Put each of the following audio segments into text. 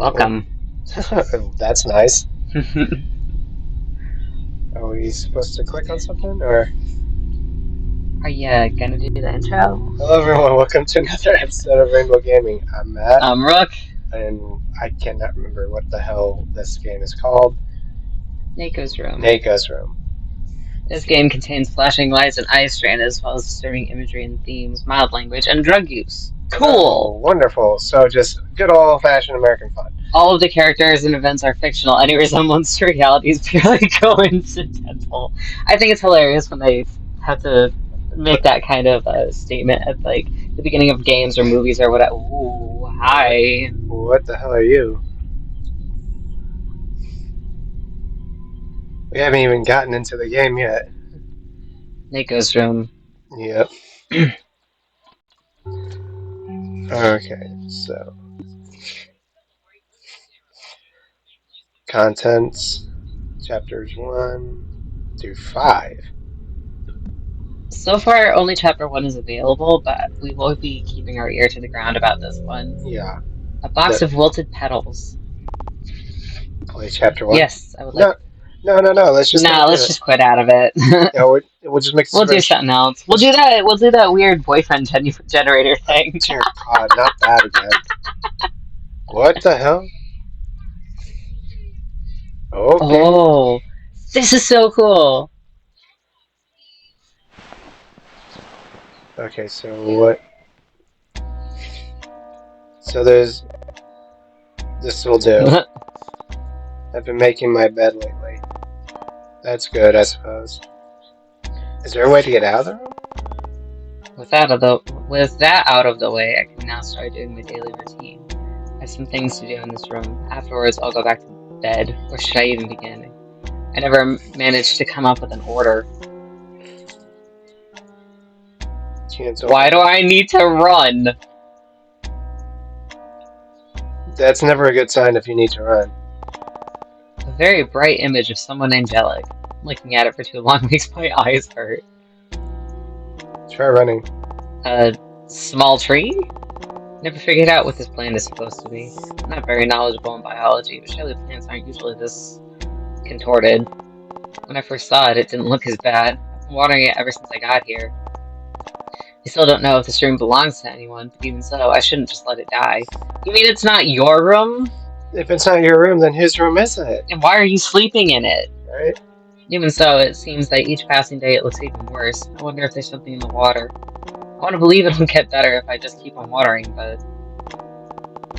Welcome. That's nice. Are we supposed to click on something, or? Are you gonna do the intro? Hello, everyone. Welcome to another episode of Rainbow Gaming. I'm Matt, I'm Rook. and I cannot remember what the hell this game is called. Naiko's room. Naiko's room. This game contains flashing lights and eye strain, as well as disturbing imagery and themes, mild language, and drug use. Cool! Oh, wonderful. So just good old-fashioned American fun. All of the characters and events are fictional. Any resemblance to reality is purely coincidental. I think it's hilarious when they have to make that kind of statement at like the beginning of games or movies or whatever. Ooh, hi. What the hell are you? We haven't even gotten into the game yet. Naiko's room. Yep. Okay, so contents, chapters 1 through 5. So far, only chapter 1 is available, but we will be keeping our ear to the ground about this one. Yeah. A box of wilted petals. Play chapter 1? Yes, I would like. No. Let's just just quit out of it. Yeah, we'll just make. We'll do something else. We'll do that. We'll do that weird boyfriend generator thing. Dear God, not that again. What the hell? Okay. Oh, this is so cool. Okay, so what? So there's. This will do. I've been making my bed lately. That's good, I suppose. Is there a way to get out of the room? With that out of the way, I can now start doing my daily routine. I have some things to do in this room. Afterwards, I'll go back to bed. Where should I even begin? I never managed to come up with an order. Why do I need to run? That's never a good sign if you need to run. A very bright image of someone angelic. Looking at it for too long makes my eyes hurt. Try running. A small tree? Never figured out what this plant is supposed to be. I'm not very knowledgeable in biology, but surely plants aren't usually this contorted. When I first saw it, it didn't look as bad. I've been watering it ever since I got here. I still don't know if this room belongs to anyone, but even so, I shouldn't just let it die. You mean it's not your room? If it's not your room, then whose room is it? And why are you sleeping in it? Right? Even so, it seems that each passing day it looks even worse. I wonder if there's something in the water. I want to believe it'll get better if I just keep on watering, but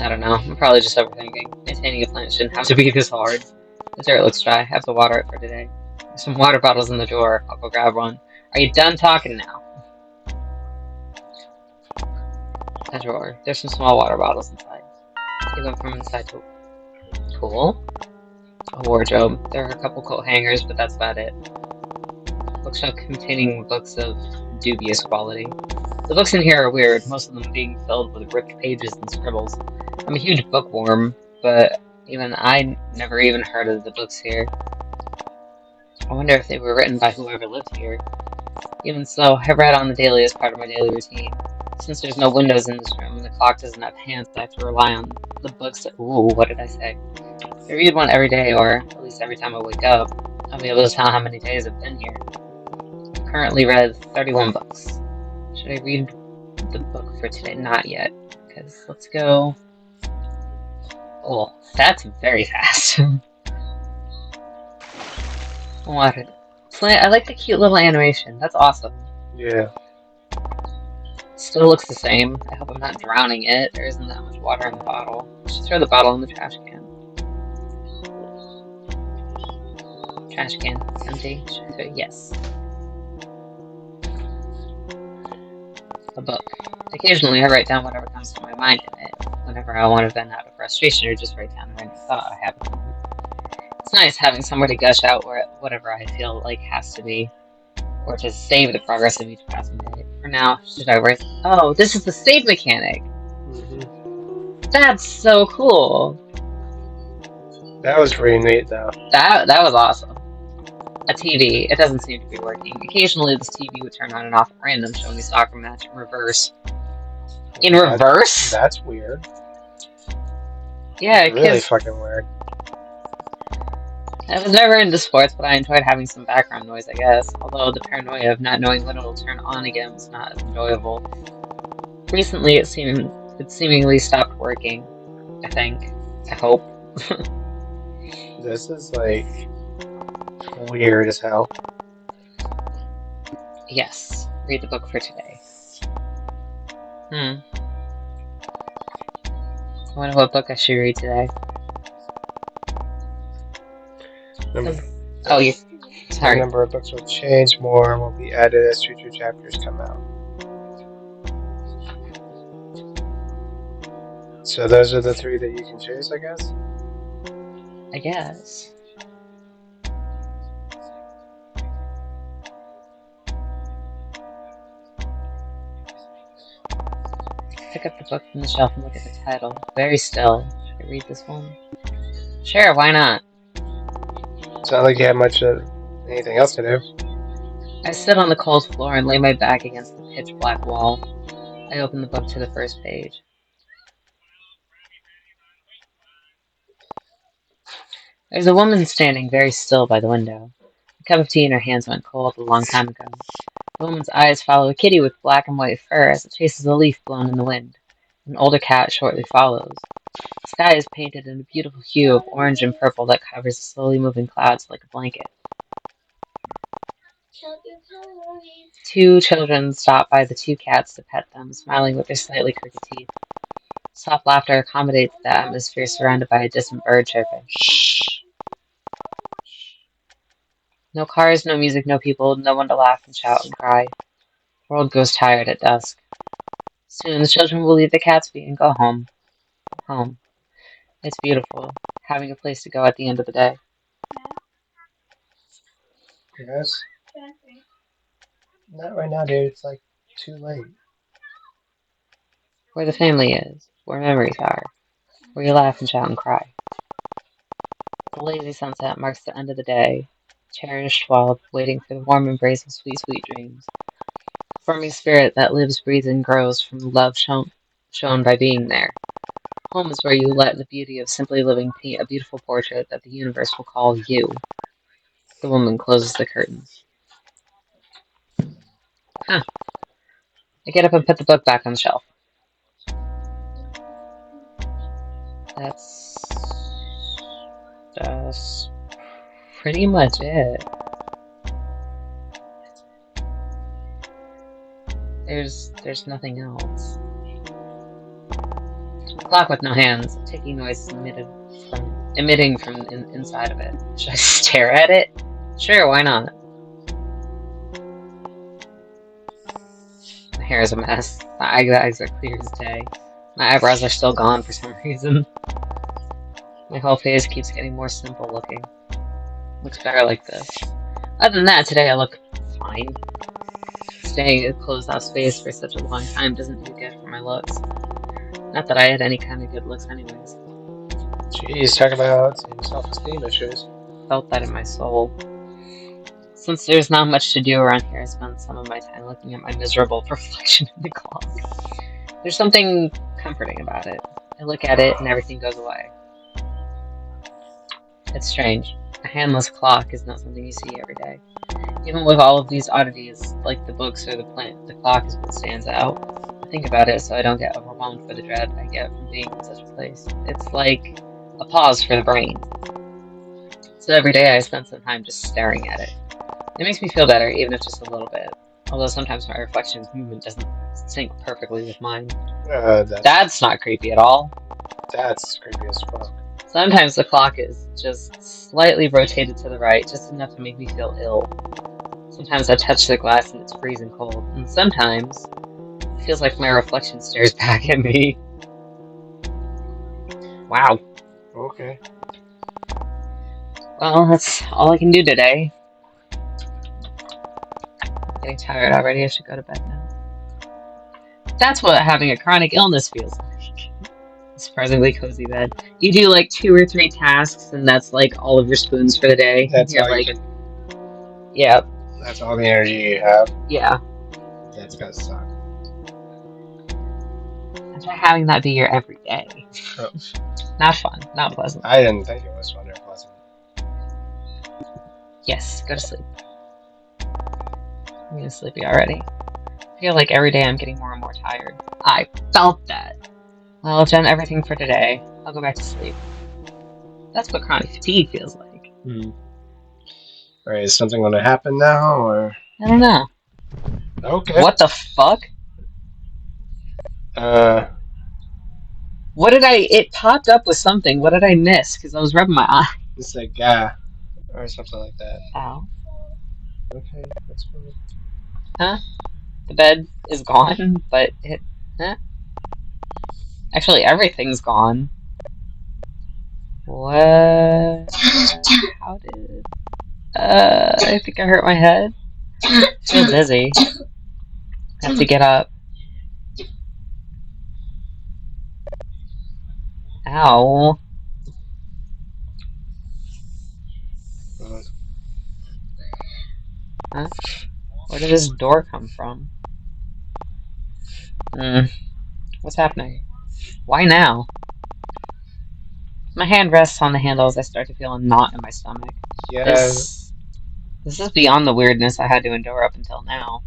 I don't know. I'm probably just overthinking. Maintaining a plant shouldn't have to be this hard. The dirt looks dry. I have to water it for today. There's some water bottles in the drawer. I'll go grab one. Are you done talking now? A drawer. There's some small water bottles inside. Take them from inside to... Cool. A wardrobe. There are a couple coat hangers, but that's about it. Bookshelf containing books of dubious quality. The books in here are weird, most of them being filled with ripped pages and scribbles. I'm a huge bookworm, but even I never even heard of the books here. I wonder if they were written by whoever lived here. Even so, I read on the daily as part of my daily routine. Since there's no windows in this room and the clock doesn't have hands, I have to rely on the books that... Ooh, what did I say? If I read one every day, or at least every time I wake up, I'll be able to tell how many days I've been here. I've currently read 31 books. Should I read the book for today? Not yet, because let's go... Oh, that's very fast. What? I like the cute little animation. That's awesome. Yeah. Still looks the same. I hope I'm not drowning it. There isn't that much water in the bottle. I should throw the bottle in the trash can. Trash can. Empty. Should I throw it? Yes. A book. Occasionally I write down whatever comes to my mind in it. Whenever I want to vent out of frustration or just write down a random thought I have. It's nice having somewhere to gush out whatever I feel like has to be. Or to save the progress of each passing day. For now, should I write... Oh, this is the save mechanic! Mm-hmm. That's so cool! That was pretty neat, though. That was awesome. A TV. It doesn't seem to be working. Occasionally, this TV would turn on and off at random, showing a soccer match in reverse. In reverse? That's weird. Yeah, Really kids. fucking weird. I was never into sports, but I enjoyed having some background noise, I guess. Although the paranoia of not knowing when it'll turn on again was not as enjoyable. Recently, it seemingly stopped working. I think. I hope. This is like weird as hell. Yes. Read the book for today. I wonder what book I should read today. Oh, yeah. The Sorry. number of books will change, more will be added as future chapters come out. So those are the 3 that you can choose, I guess? I guess. Pick up the book from the shelf and look at the title. Very still. Should I read this one? Sure, why not? It's not like you have much of anything else to do. I sit on the cold floor and lay my back against the pitch black wall. I open the book to the first page. There's a woman standing very still by the window. A cup of tea in her hands went cold a long time ago. The woman's eyes follow a kitty with black and white fur as it chases a leaf blown in the wind. An older cat shortly follows. The sky is painted in a beautiful hue of orange and purple that covers the slowly moving clouds like a blanket. 2 children stop by the 2 cats to pet them, smiling with their slightly crooked teeth. Soft laughter accommodates the atmosphere surrounded by a distant bird chirping. Shh. No cars, no music, no people, no one to laugh and shout and cry. The world goes tired at dusk. Soon the children will leave the cats be and go home. Home. It's beautiful, having a place to go at the end of the day. Yes? Not right now, dude. It's like too late. Where the family is, where memories are, where you laugh and shout and cry. The lazy sunset marks the end of the day, cherished while waiting for the warm embrace of sweet, sweet dreams. A forming spirit that lives, breathes, and grows from the love shown by being there. Home is where you let the beauty of simply living paint a beautiful portrait that the universe will call you. The woman closes the curtains. Huh. I get up and put the book back on the shelf. That's pretty much it. There's nothing else. A clock with no hands, a ticking noise emitting from inside of it. Should I stare at it? Sure, why not? My hair is a mess. My eyes are clear as day. My eyebrows are still gone for some reason. My whole face keeps getting more simple looking. Looks better like this. Other than that, today I look fine. Staying in a closed-off space for such a long time doesn't do good for my looks. Not that I had any kind of good looks anyways. Jeez, talk about self-esteem issues. Felt that in my soul. Since there's not much to do around here, I spend some of my time looking at my miserable reflection in the clock. There's something comforting about it. I look at it and everything goes away. It's strange. A handless clock is not something you see every day. Even with all of these oddities, like the books or the plant, the clock is what stands out. I think about it so I don't get overwhelmed by the dread I get from being in such a place. It's like a pause for the brain. So every day I spend some time just staring at it. It makes me feel better, even if just a little bit. Although sometimes my reflection's movement doesn't sync perfectly with mine. That's not creepy at all. That's creepy as fuck. Sometimes the clock is just slightly rotated to the right, just enough to make me feel ill. Sometimes I touch the glass and it's freezing cold, and sometimes it feels like my reflection stares back at me. Wow. Okay. Well, that's all I can do today. I'm getting tired already, I should go to bed now. That's what having a chronic illness feels like. Surprisingly cozy bed. You do like 2 or 3 tasks, and that's like all of your spoons for the day. That's You're all like, you can... yeah. That's all the energy you have. Yeah. That's gotta suck. And try having that be your everyday. Oh. Not fun, not pleasant. I didn't think it was fun or pleasant. Yes, go to sleep. I'm getting sleepy already. I feel like every day I'm getting more and more tired. I felt that. Well, I've done everything for today. I'll go back to sleep. That's what chronic fatigue feels like. Alright, is something going to happen now, or? I don't know. Okay. What the fuck? What did I... It popped up with something. What did I miss? Because I was rubbing my eye. It's like gah, or something like that. Ow. Okay, that's fine. Huh? The bed is gone, but it... Huh? Actually, everything's gone. What? How did... I think I hurt my head. I feel dizzy. I have to get up. Ow. Huh? Where did this door come from? What's happening? Why now? My hand rests on the handle as I start to feel a knot in my stomach. Yeah. This is beyond the weirdness I had to endure up until now.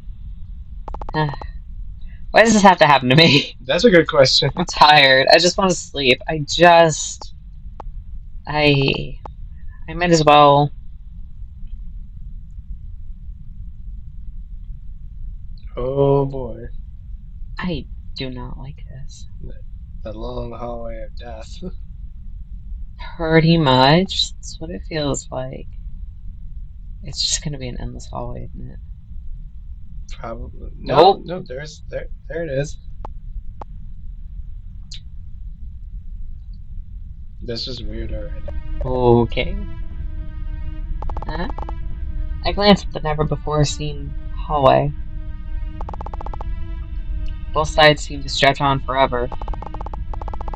Why does this have to happen to me? That's a good question. I'm tired. I just want to sleep. I might as well. Oh boy. I do not like this. The long hallway of death. Pretty much. That's what it feels like. It's just gonna be an endless hallway, isn't it? Probably. Nope. No, there it is. This is weird already. Okay. I glanced at the never-before-seen hallway. Both sides seemed to stretch on forever.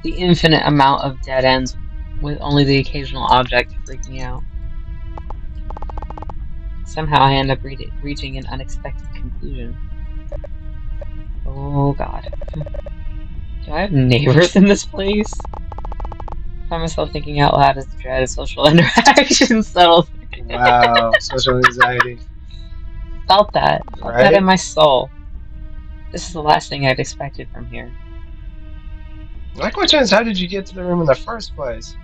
The infinite amount of dead ends, with only the occasional object to freak me out. Somehow I end up reaching an unexpected conclusion. Oh god. Do I have neighbors in this place? I find myself thinking out loud as the dread of social interaction settles. Wow, social anxiety. Felt that. Felt that Right? in my soul. This is the last thing I'd expected from here. My question is, how did you get to the room in the first place?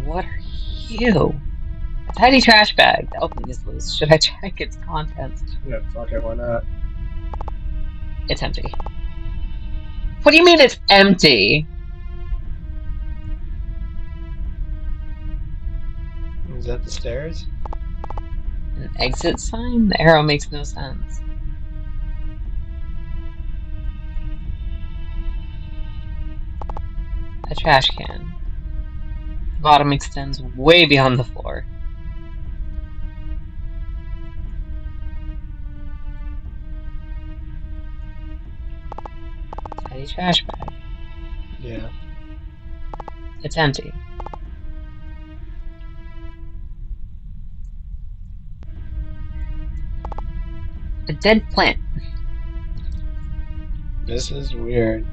What are you? A tiny trash bag. The opening is loose. Should I check its contents? Yeah, fuck it, why not? It's empty. What do you mean it's empty? Is that the stairs? An exit sign? The arrow makes no sense. A trash can. The bottom extends way beyond the floor. Tiny trash bag. Yeah. It's empty. A dead plant. This is weird.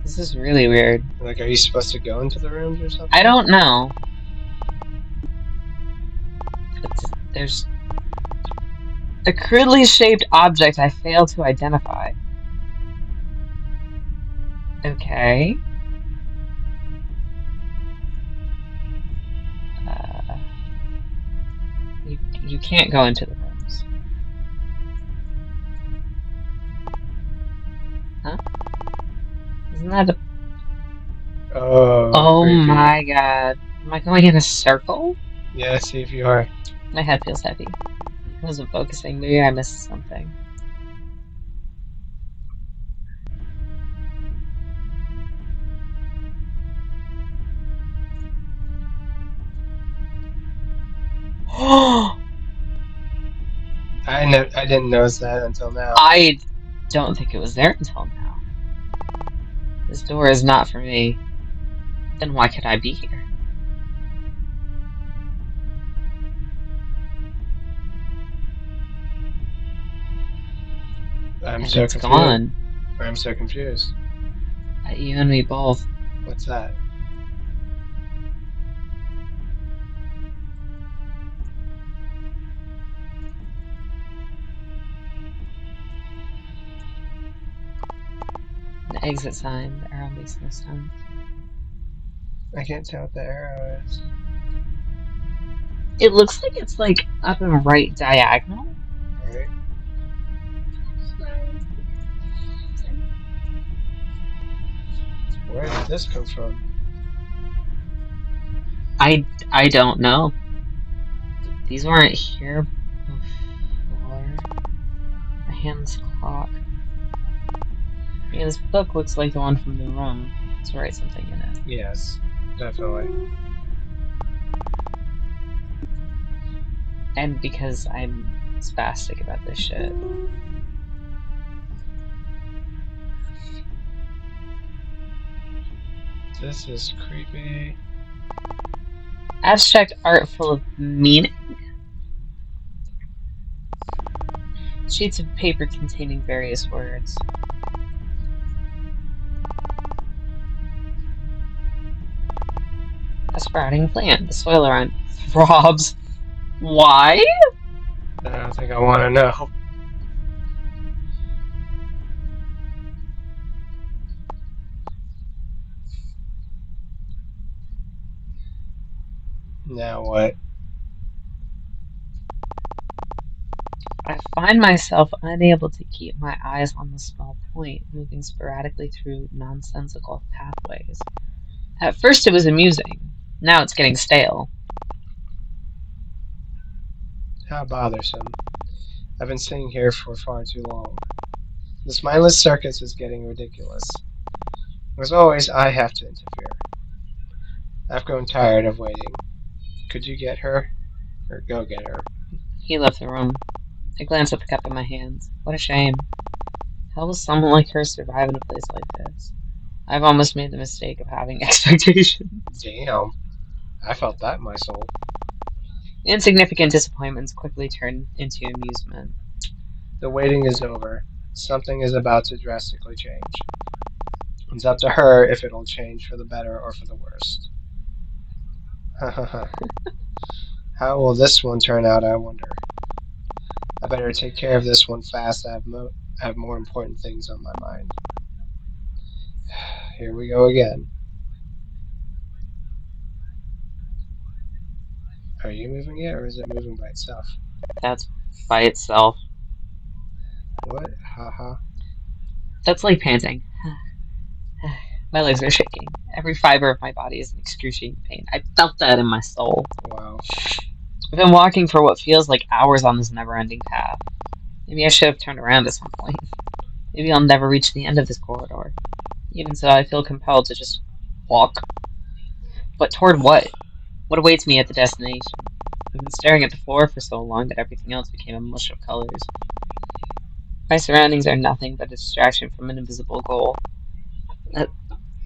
This is really weird. Like, are you supposed to go into the rooms or something? I don't know. There's a crudely shaped object I fail to identify. Okay. You can't go into the rooms. Huh? Isn't that a... Oh, creepy. My god. Am I going in a circle? Yeah, see if you are. My head feels heavy. I wasn't focusing. Maybe I missed something. I didn't notice that until now. I don't think it was there until now. This door is not for me. Then why could I be here? I'm And so it's confused. gone. I'm so confused. You and me both. What's that? An exit sign. The arrow makes no sense. I can't tell what the arrow is. It looks like it's like up and right diagonal. Alright. Where did this come from? I don't know. These weren't here before. A hand's clock. Yeah, this book looks like the one from the room. Let's write something in it. Yes, definitely. And because I'm spastic about this shit. This is creepy. Abstract art full of meaning. Sheets of paper containing various words. A sprouting plant. The soil around throbs. Why? I don't think I want to know. Now what? I find myself unable to keep my eyes on the small point, moving sporadically through nonsensical pathways. At first it was amusing. Now it's getting stale. How bothersome. I've been sitting here for far too long. This mindless circus is getting ridiculous. As always, I have to interfere. I've grown tired of waiting. Could you get her? Or go get her? He left the room. I glanced at the cup in my hands. What a shame. How will someone like her survive in a place like this? I've almost made the mistake of having expectations. Damn. I felt that in my soul. Insignificant disappointments quickly turned into amusement. The waiting is over. Something is about to drastically change. It's up to her if it'll change for the better or for the worst. How will this one turn out, I wonder? I better take care of this one fast. I have more important things on my mind. Here we go again. Are you moving it, or is it moving by itself? That's by itself. What? Haha. That's like panting. My legs are shaking. Every fiber of my body is in excruciating pain. I felt that in my soul. Wow. I've been walking for what feels like hours on this never-ending path. Maybe I should have turned around at some point. Maybe I'll never reach the end of this corridor. Even so, I feel compelled to just walk. But toward what? What awaits me at the destination? I've been staring at the floor for so long that everything else became a mush of colors. My surroundings are nothing but a distraction from an invisible goal.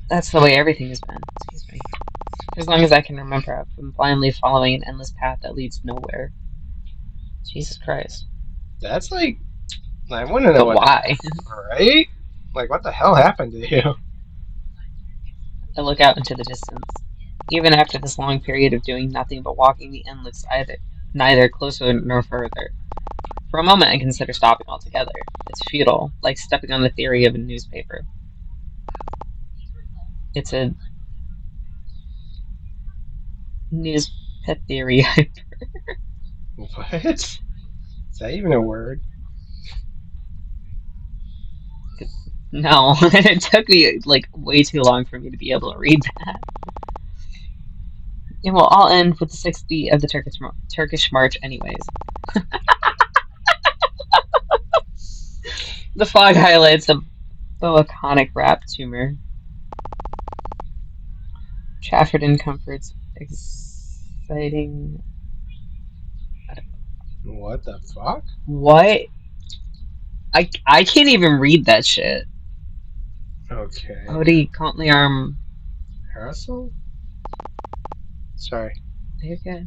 That's the way everything has been. Excuse me. For as long as I can remember, I've been blindly following an endless path that leads nowhere. Jesus Christ. That's like... I want to know But why? Right? Like, what the hell happened to you? I look out into the distance. Even after this long period of doing nothing but walking, the end looks neither closer nor further. For a moment, I consider stopping altogether. It's futile, like stepping on the theory of a newspaper. It's a newspaper theory. What? Is that even a word? No, it took me like way too long for me to be able to read that. It will all end with the 60 of the Turkish march, anyways. The fog highlights a boaconic rap tumor. Trafford and Comfort's exciting. What the fuck? What? I can't even read that shit. Okay. Odie Contliarm. Hassle? Sorry. Okay.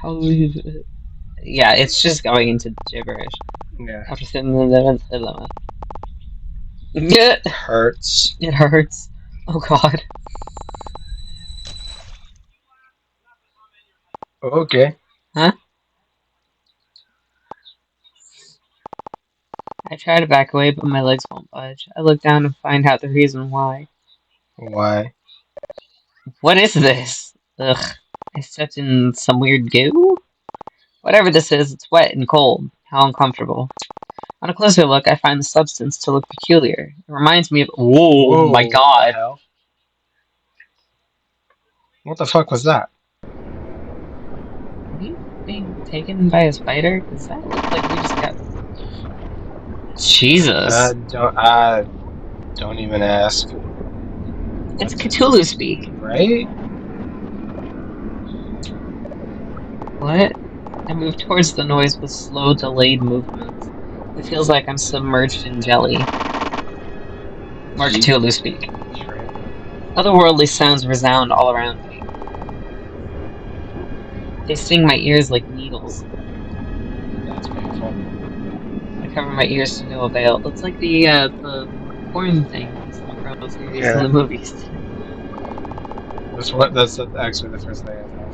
How? Yeah, it's just going into gibberish. Yeah. After sitting in the It Hurts. hurts. Oh god. Okay. Huh? I try to back away, but my legs won't budge. I look down and find out the reason why. Why? What is this? Ugh. I stepped in some weird goo? Whatever this is, it's wet and cold. How uncomfortable. On a closer look, I find the substance to look peculiar. It reminds me of. Oh my Whoa, what the god. hell? What the fuck was that? Are we being taken by a spider? Does that look like we just got. Jesus. Don't even ask. It's Cthulhu speak. Right? What? I move towards the noise with slow, delayed movements. It feels like I'm submerged in jelly. More Cthulhu speak. Otherworldly sounds resound all around me. They sting my ears like needles. That's painful. I cover my ears to no avail. It's like the porn things in the girls series in the movies. That's actually the first thing I thought of.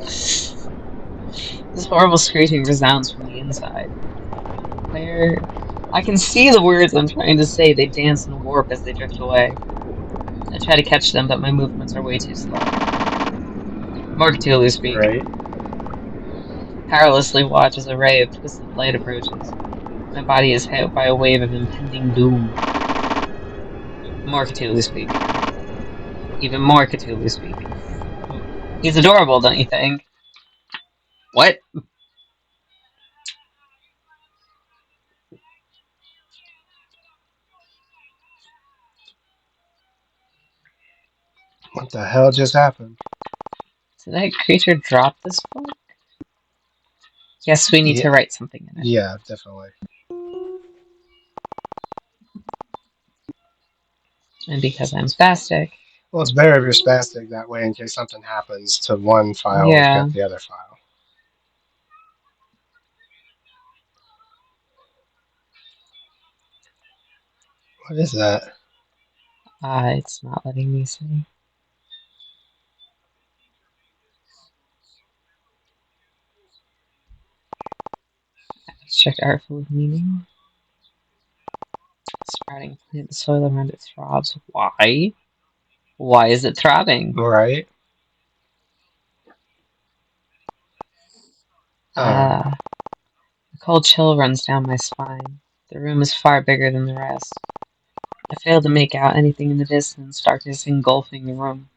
This horrible screeching resounds from the inside. Where I can see the words I'm trying to say. They dance and warp as they drift away. I try to catch them, but my movements are way too slow. More Cthulhu speak. Right? Powerlessly watch as a ray of twisted light approaches. My body is hit by a wave of impending doom. More Cthulhu speak. Even more Cthulhu speak. He's adorable, don't you think? What? What the hell just happened? Did that creature drop this book? Yes, we need to write something in it. Yeah, definitely. And because I'm spastic. Well, it's better if you're spastic that way in case something happens to one file, we've got the other file. What is that? It's not letting me see. Abstract art full of meaning. Sprouting plant, the soil around it throbs. Why? Why is it throbbing? Right? A cold chill runs down my spine. The room is far bigger than the rest. I fail to make out anything in the distance, darkness engulfing the room.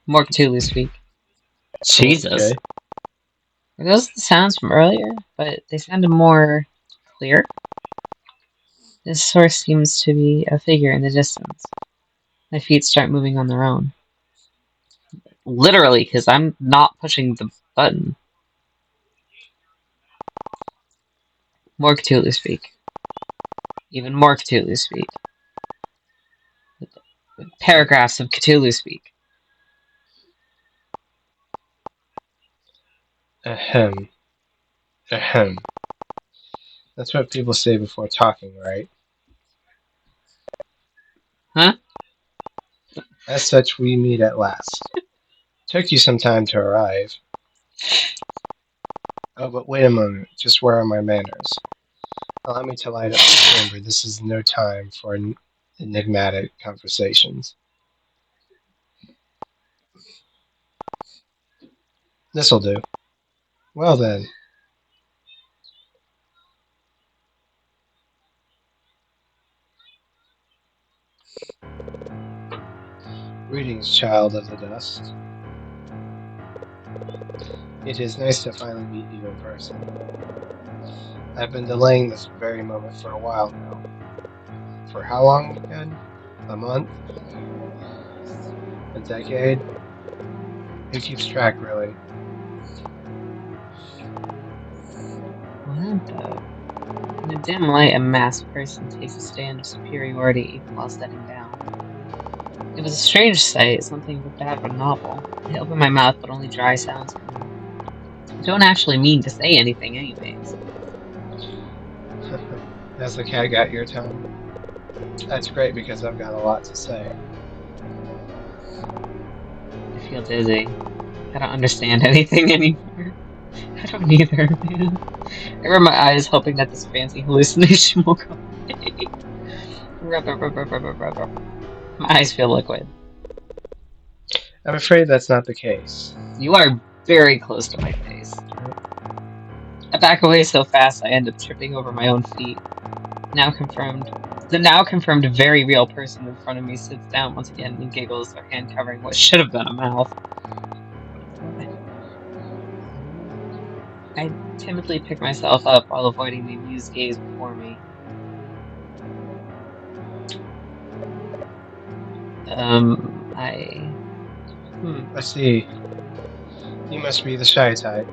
More Cthulhu speak. Jesus. Okay. Were those the sounds from earlier? But they sounded more clear. This source seems to be a figure in the distance. My feet start moving on their own. Literally, because I'm not pushing the button. More Cthulhu speak. Even more Cthulhu speak. Paragraphs of Cthulhu speak. Ahem. Ahem. That's what people say before talking, right? Huh? As such, we meet at last. Took you some time to arrive. Oh, but wait a moment. Just where are my manners? Allow me to light up the chamber. This is no time for enigmatic conversations. This'll do. Well then. Greetings, child of the dust. It is nice to finally meet you in person. I've been delaying this very moment for a while now. For how long again? A month? A decade? Who keeps track, really? What the? In the dim light, a masked person takes a stand of superiority even while stepping down. It was a strange sight, something bad but novel. I open my mouth, but only dry sounds come. I don't actually mean to say anything anyways. Has the cat got your tongue? That's great because I've got a lot to say. I feel dizzy. I don't understand anything anymore. I don't either, man. I rub my eyes hoping that this fancy hallucination will go away. Rub, rub, rub, rub, rub, rub, rub, rub. My eyes feel liquid. I'm afraid that's not the case. You are very close to my face. I back away so fast I end up tripping over my own feet. Now confirmed. The now confirmed very real person in front of me sits down once again and giggles, their hand covering what should have been a mouth. I timidly pick myself up while avoiding the amused gaze before me. I see. You must be the shy type.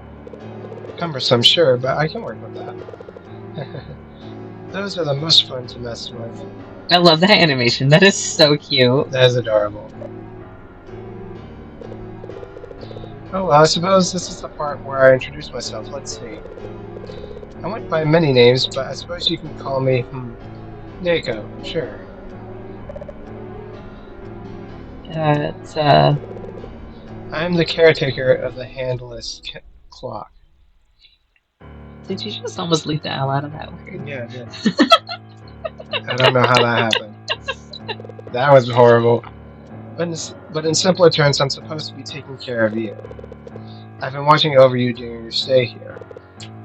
Cumbersome, sure, but I can work with that. Those are the most fun to mess with. I love that animation. That is so cute. That is adorable. Oh, well, I suppose this is the part where I introduce myself. Let's see. I went by many names, but I suppose you can call me, Naiko, sure. I'm the caretaker of the handless clock. Did you just almost leave the L out of that word? Yeah, I did. I don't know how that happened. That was horrible. But in simpler terms, I'm supposed to be taking care of you. I've been watching over you during your stay here.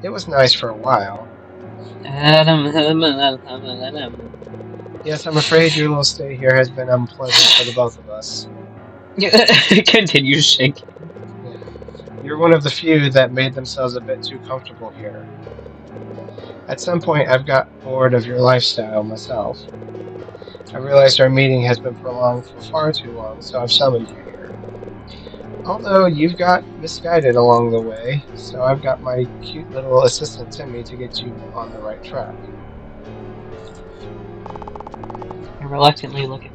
It was nice for a while. Yes, I'm afraid your little stay here has been unpleasant for the both of us. Continue shaking. You're one of the few that made themselves a bit too comfortable here. At some point, I've got bored of your lifestyle myself. I realized our meeting has been prolonged for far too long, so I've summoned you here. Although you've got misguided along the way, so I've got my cute little assistant Timmy to get you on the right track. I reluctantly look at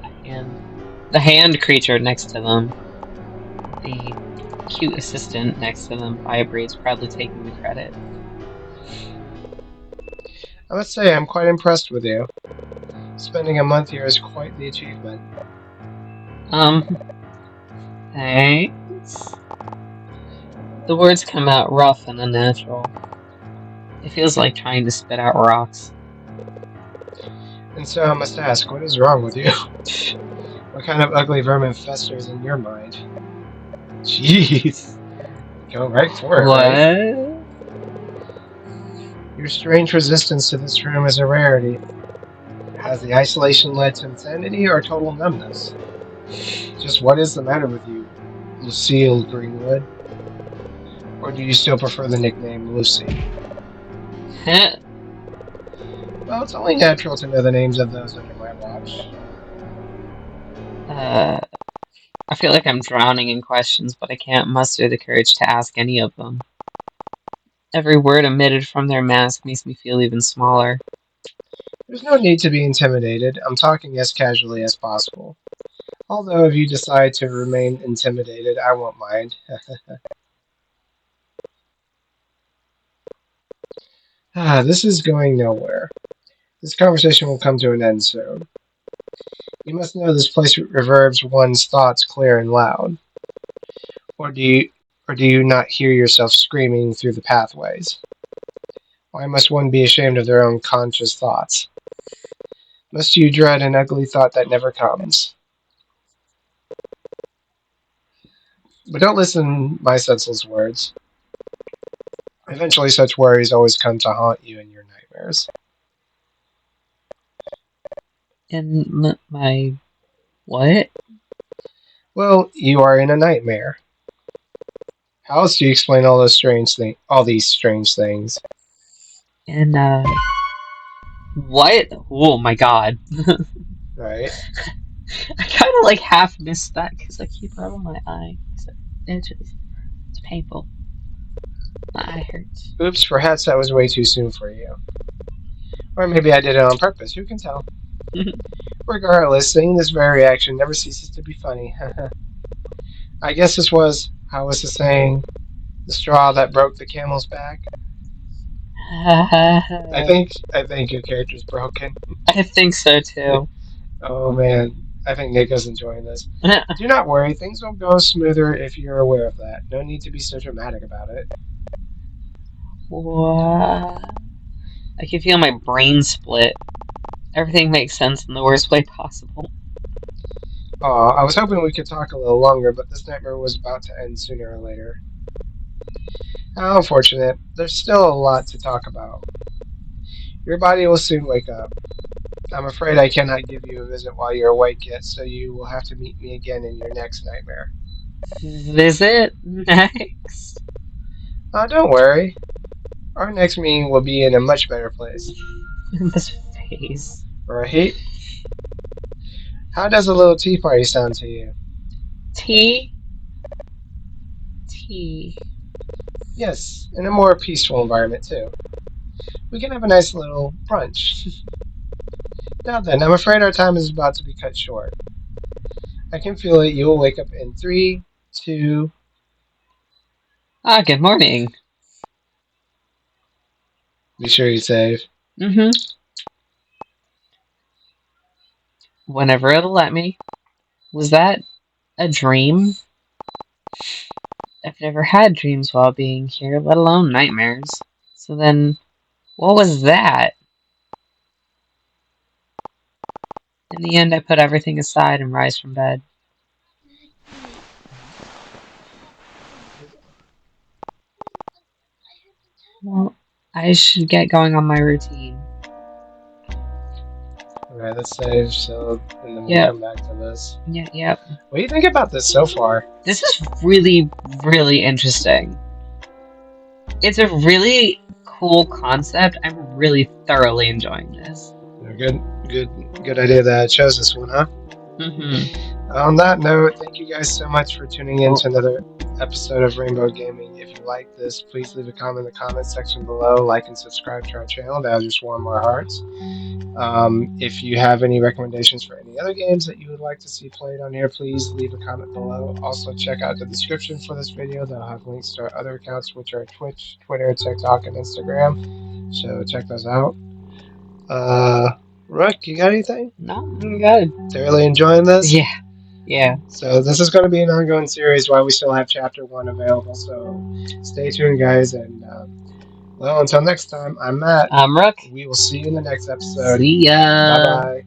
the hand creature next to them. The cute assistant next to them vibrates, proudly taking the credit. I must say I'm quite impressed with you. Spending a month here is quite the achievement. Thanks? The words come out rough and unnatural. It feels like trying to spit out rocks. And so I must ask, what is wrong with you? What kind of ugly vermin festers in your mind? Jeez. Go right for it, What? Right? Your strange resistance to this room is a rarity. Has the isolation led to insanity or total numbness? Just what is the matter with you, Lucille Greenwood? Or do you still prefer the nickname Lucy? Well, it's only natural to know the names of those under my watch. I feel like I'm drowning in questions, but I can't muster the courage to ask any of them. Every word emitted from their mask makes me feel even smaller. There's no need to be intimidated. I'm talking as casually as possible. Although if you decide to remain intimidated, I won't mind. This is going nowhere. This conversation will come to an end soon. You must know this place reverbs one's thoughts clear and loud. Or do you not hear yourself screaming through the pathways? Why must one be ashamed of their own conscious thoughts? Must you dread an ugly thought that never comes? But don't listen to my senseless words. Eventually such worries always come to haunt you in your nightmares. In my... what? Well, you are in a nightmare. How else do you explain all these strange things? And, what? Oh my god. Right? I kind of like half missed that because I keep rubbing my eye. It's painful. My eye hurts. Oops, perhaps that was way too soon for you. Or maybe I did it on purpose, who can tell? Regardless, seeing this very reaction never ceases to be funny. I guess this was, how was the saying, the straw that broke the camel's back? I think your character's broken. I think so too. Oh man, I think Nico's enjoying this. Do not worry, things will go smoother if you're aware of that. No need to be so dramatic about it. What? I can feel my brain split. Everything makes sense in the worst way possible. Aw, I was hoping we could talk a little longer, but this nightmare was about to end sooner or later. How unfortunate. There's still a lot to talk about. Your body will soon wake up. I'm afraid I cannot give you a visit while you're awake yet, so you will have to meet me again in your next nightmare. Visit next? Don't worry. Our next meeting will be in a much better place. This face. Right? How does a little tea party sound to you? Tea? Tea. Yes, in a more peaceful environment, too. We can have a nice little brunch. Now then, I'm afraid our time is about to be cut short. I can feel it. You will wake up in 3, 2. Ah, good morning. Be sure you save. Whenever it'll let me. Was that a dream? I've never had dreams while being here, let alone nightmares. So then, what was that? In the end, I put everything aside and rise from bed. Well, I should get going on my routine. Alright, let's save, so, and then we'll Yep. come back to this. Yep. What do you think about this so far? This is really, really interesting. It's a really cool concept. I'm really thoroughly enjoying this. Good idea that I chose this one, huh? On that note, thank you guys so much for tuning in to another episode of Rainbow Gaming. If you like this, please leave a comment in the comments section below, like and subscribe to our channel. That'll just warm our hearts. If you have any recommendations for any other games that you would like to see played on here, please leave a comment below. Also, check out the description for this video. That'll have links to our other accounts, which are Twitch, Twitter, TikTok, and Instagram. So check those out. Rook, you got anything? No, I'm good. Thoroughly enjoying this? Yeah. So this is going to be an ongoing series while we still have Chapter 1 available. So stay tuned, guys. And, well, until next time, I'm Matt. I'm Rook. We will see you in the next episode. See ya. Bye-bye.